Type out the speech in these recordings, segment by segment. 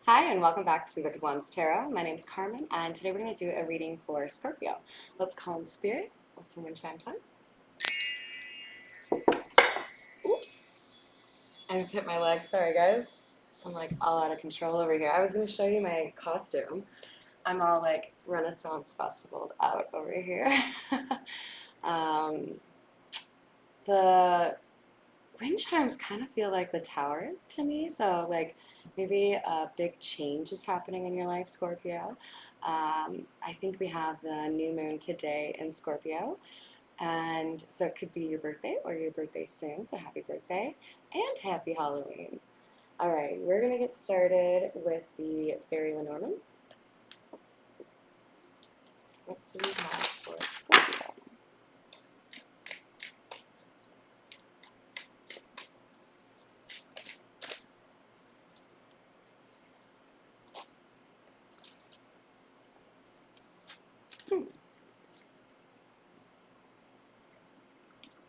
Hi, and welcome back to Wicked Ones Tarot. My name's Carmen, and today we're going to do a reading for Scorpio. Let's call in spirit with some wind chime time. Oops. I just hit my leg. Sorry, guys. I'm like all out of control over here. I was going to show you my costume. I'm all like Renaissance festivaled out over here. um, the wind chimes kind of feel like the tower to me. So, like, maybe a big change is happening in your life, Scorpio. I think we have the new moon today in Scorpio. And so it could be your birthday or your birthday soon. So, happy birthday and happy Halloween. All right, we're going to get started with the Fairy Lenormand. What do we have for Scorpio?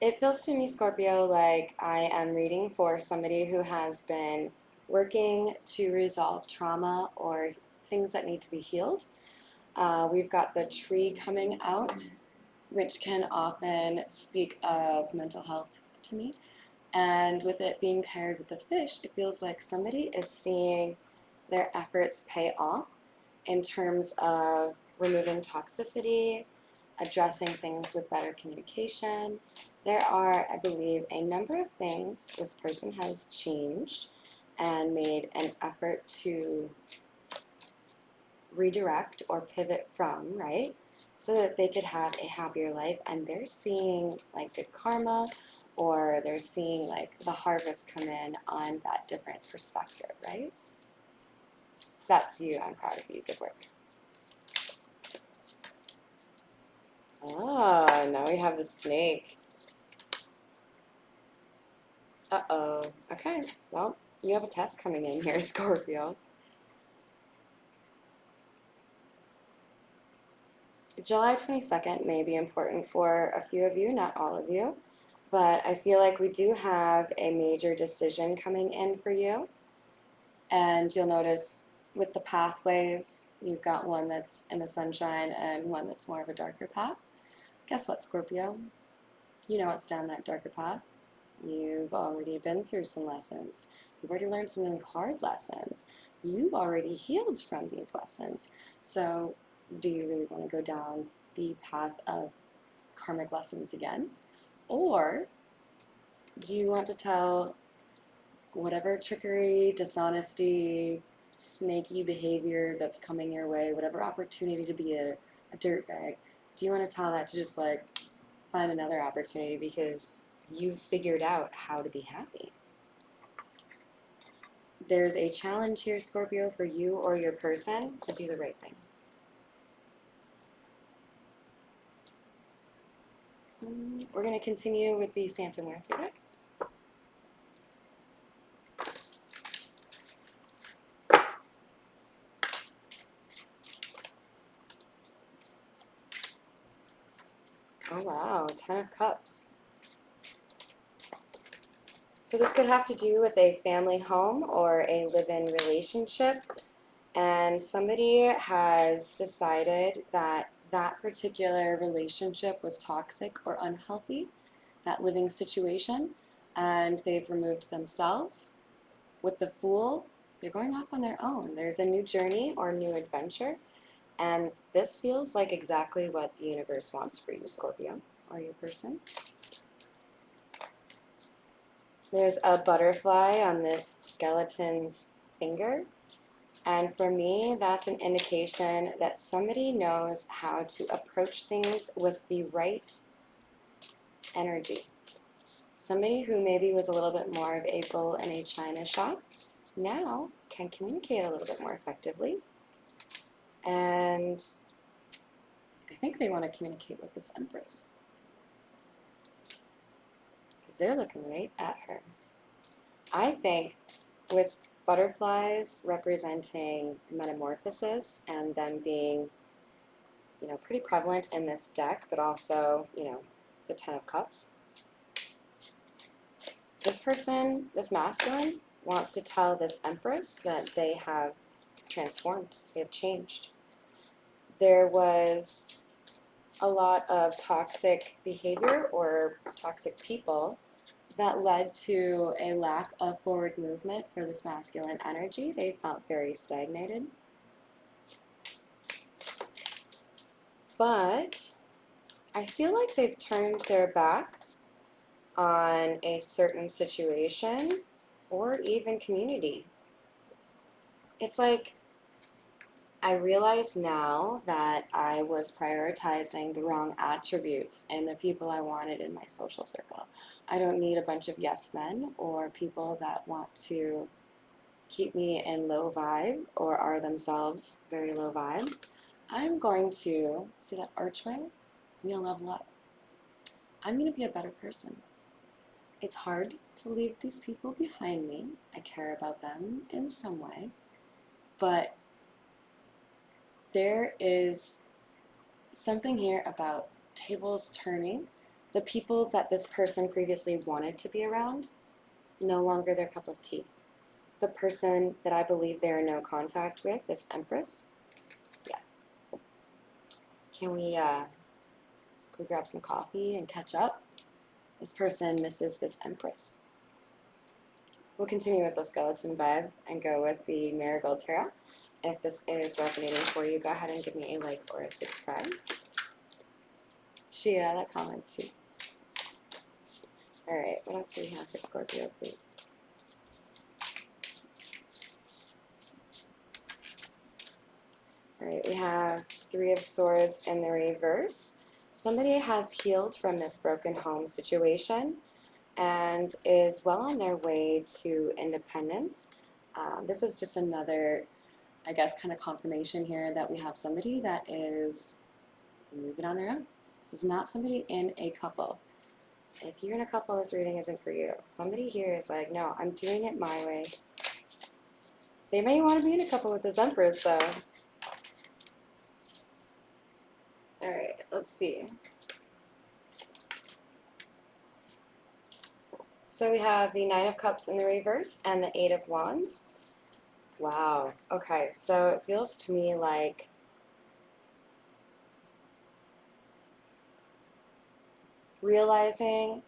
It feels to me, Scorpio, like I am reading for somebody who has been working to resolve trauma or things that need to be healed. We've got the tree coming out, which can often speak of mental health to me. And with it being paired with the fish, it feels like somebody is seeing their efforts pay off in terms of removing toxicity, addressing things with better communication. There are, I believe, a number of things this person has changed and made an effort to redirect or pivot from, right? So that they could have a happier life, and they're seeing like good karma, or they're seeing like the harvest come in on that different perspective, right? If that's you, I'm proud of you. Good work. Ah, now we have the snake. Uh-oh. Okay, well, you have a test coming in here, Scorpio. July 22nd may be important for a few of you, not all of you, but I feel like we do have a major decision coming in for you. And you'll notice with the pathways, you've got one that's in the sunshine and one that's more of a darker path. Guess what, Scorpio? You know what's down that darker path. You've already been through some lessons. You've already learned some really hard lessons. You've already healed from these lessons. So, do you really want to go down the path of karmic lessons again? Or do you want to tell whatever trickery, dishonesty, snaky behavior that's coming your way, whatever opportunity to be a dirtbag, do you want to tell that to just like find another opportunity because you've figured out how to be happy? There's a challenge here, Scorpio, for you or your person to do the right thing. We're going to continue with the Santa Muerte deck. Oh wow, Ten of Cups. So this could have to do with a family home or a live-in relationship, and somebody has decided that that particular relationship was toxic or unhealthy, that living situation, and they've removed themselves. With the Fool, they're going off on their own. There's a new journey or new adventure, and this feels like exactly what the universe wants for you, Scorpio, or your person. There's a butterfly on this skeleton's finger. And for me, that's an indication that somebody knows how to approach things with the right energy. Somebody who maybe was a little bit more of a bull in a china shop now can communicate a little bit more effectively. And I think they want to communicate with this Empress, because they're looking right at her. I think with butterflies representing metamorphosis and them being, pretty prevalent in this deck, but also, the Ten of Cups. This person, this masculine, wants to tell this Empress that they have transformed. They have changed. There was a lot of toxic behavior or toxic people that led to a lack of forward movement for this masculine energy. They felt very stagnated. But I feel like they've turned their back on a certain situation or even community. It's like I realize now that I was prioritizing the wrong attributes in the people I wanted in my social circle. I don't need a bunch of yes men or people that want to keep me in low vibe or are themselves very low vibe. I'm going to, see that archway? I'm going to level up. I'm going to be a better person. It's hard to leave these people behind me. I care about them in some way, but there is something here about tables turning. The people that this person previously wanted to be around, no longer their cup of tea. The person that I believe they're in no contact with, this Empress, yeah. Can we grab some coffee and catch up? This person misses this Empress. We'll continue with the skeleton vibe and go with the Marigold Tarot. If this is resonating for you, go ahead and give me a like or a subscribe. Shia, that comments too. Alright, what else do we have for Scorpio, please? Alright, we have Three of Swords in the reverse. Somebody has healed from this broken home situation and is well on their way to independence. This is just another, I guess, kind of confirmation here that we have somebody that is moving on their own. This is not somebody in a couple. If you're in a couple, this reading isn't for you. Somebody here is like, no, I'm doing it my way. They may want to be in a couple with this Empress, though. Alright, let's see. So we have the Nine of Cups in the reverse and the Eight of Wands. Wow. Okay, so it feels to me like realizing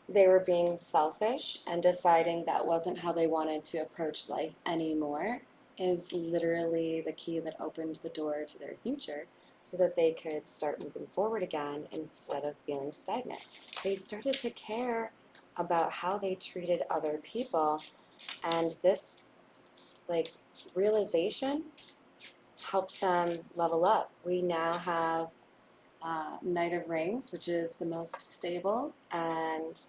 they were being selfish and deciding that wasn't how they wanted to approach life anymore is literally the key that opened the door to their future so that they could start moving forward again instead of feeling stagnant. They started to care about how they treated other people, and this realization helped them level up. We now have Knight of Rings, which is the most stable and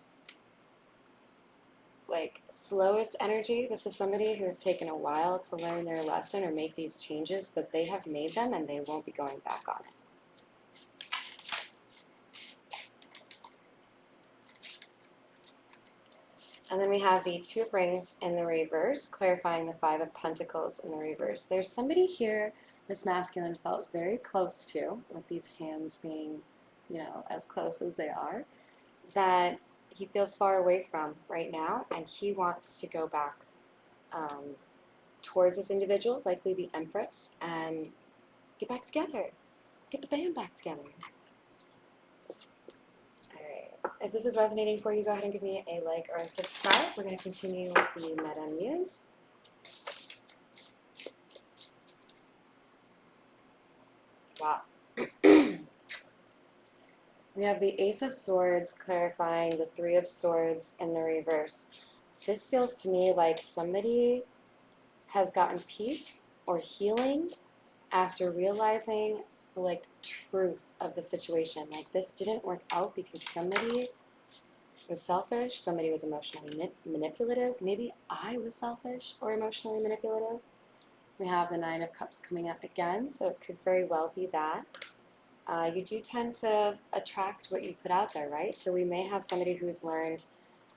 slowest energy. This is somebody who has taken a while to learn their lesson or make these changes, but they have made them and they won't be going back on it. And then we have the Two of Rings in the reverse, clarifying the Five of Pentacles in the reverse. There's somebody here this masculine felt very close to, with these hands being, as close as they are, that he feels far away from right now, and he wants to go back towards this individual, likely the Empress, and get back together. Get the band back together. If this is resonating for you, go ahead and give me a like or a subscribe. We're going to continue with the Meta Muse. Wow. We have the Ace of Swords clarifying the Three of Swords in the reverse. This feels to me like somebody has gotten peace or healing after realizing the truth of the situation. This didn't work out because somebody was selfish, somebody was emotionally manipulative. Maybe I was selfish or emotionally manipulative. We have the Nine of Cups coming up again, so it could very well be that. You do tend to attract what you put out there, right? So we may have somebody who's learned,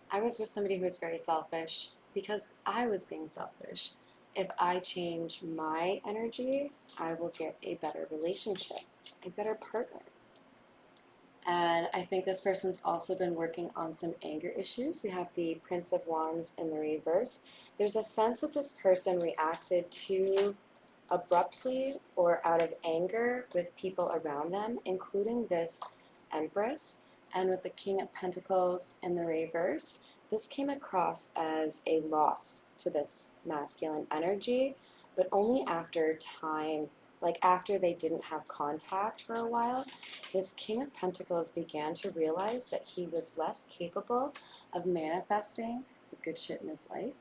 I was with somebody who was very selfish because I was being selfish. If I change my energy, I will get a better relationship, a better partner. And I think this person's also been working on some anger issues. We have the Prince of Wands in the reverse. There's a sense that this person reacted too abruptly or out of anger with people around them, including this Empress. And with the King of Pentacles in the reverse, this came across as a loss to this masculine energy, but only after time, like after they didn't have contact for a while, this King of Pentacles began to realize that he was less capable of manifesting the good shit in his life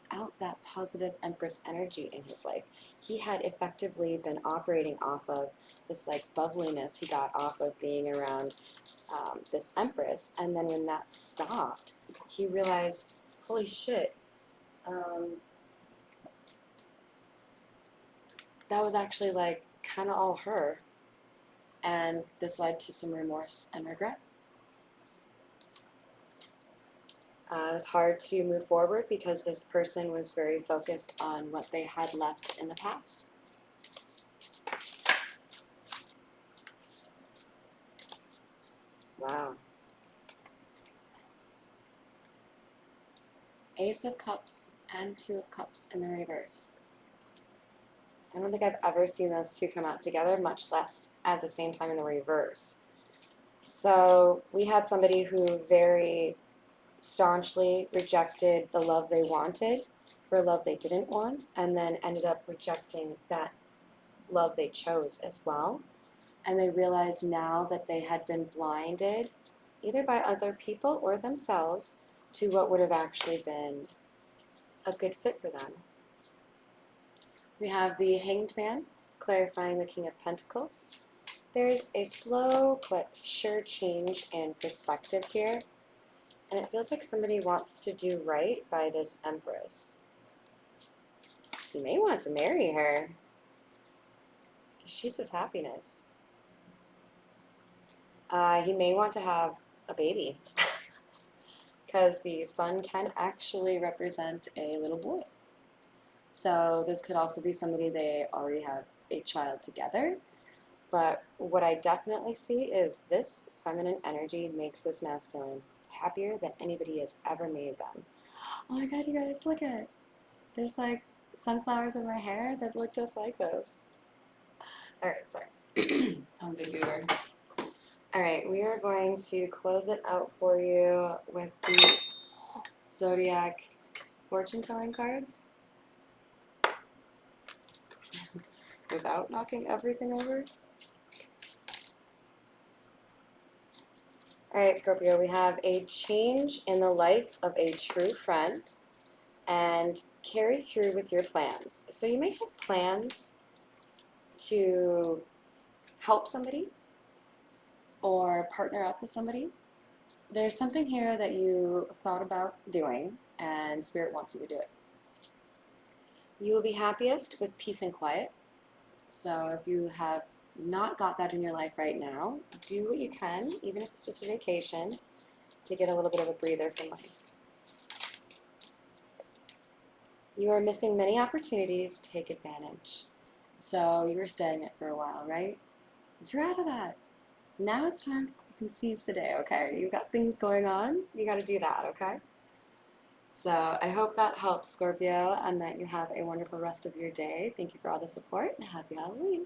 without that positive Empress energy in his life. He had effectively been operating off of this like bubbliness he got off of being around this Empress, and then when that stopped, he realized, holy shit, that was actually like kind of all her, and this led to some remorse and regret. It was hard to move forward because this person was very focused on what they had left in the past. Wow. Ace of Cups and Two of Cups in the reverse. I don't think I've ever seen those two come out together, much less at the same time in the reverse. So we had somebody who very staunchly rejected the love they wanted for love they didn't want, and then ended up rejecting that love they chose as well. And they realized now that they had been blinded, either by other people or themselves, to what would have actually been a good fit for them. We have the Hanged Man, clarifying the King of Pentacles. There's a slow but sure change in perspective here, and it feels like somebody wants to do right by this Empress. You may want to marry her, because she's his happiness. He may want to have a baby, because the sun can actually represent a little boy. So this could also be somebody they already have a child together. But what I definitely see is this feminine energy makes this masculine happier than anybody has ever made them. Oh my god, you guys, look at it. There's like sunflowers in my hair that look just like this. Alright, sorry. I'm a big beaver. Alright, we are going to close it out for you with the Zodiac fortune telling cards without knocking everything over. Alright, Scorpio, we have a change in the life of a true friend, and carry through with your plans. So you may have plans to help somebody or partner up with somebody. There's something here that you thought about doing, and Spirit wants you to do it. You will be happiest with peace and quiet. So if you have not got that in your life right now, do what you can, even if it's just a vacation, to get a little bit of a breather from life. You are missing many opportunities. Take advantage. So you were stagnant for a while, right? You're out of that. Now it's time you can seize the day, okay? You've got things going on. You got to do that, okay? So I hope that helps, Scorpio, and that you have a wonderful rest of your day. Thank you for all the support, and happy Halloween.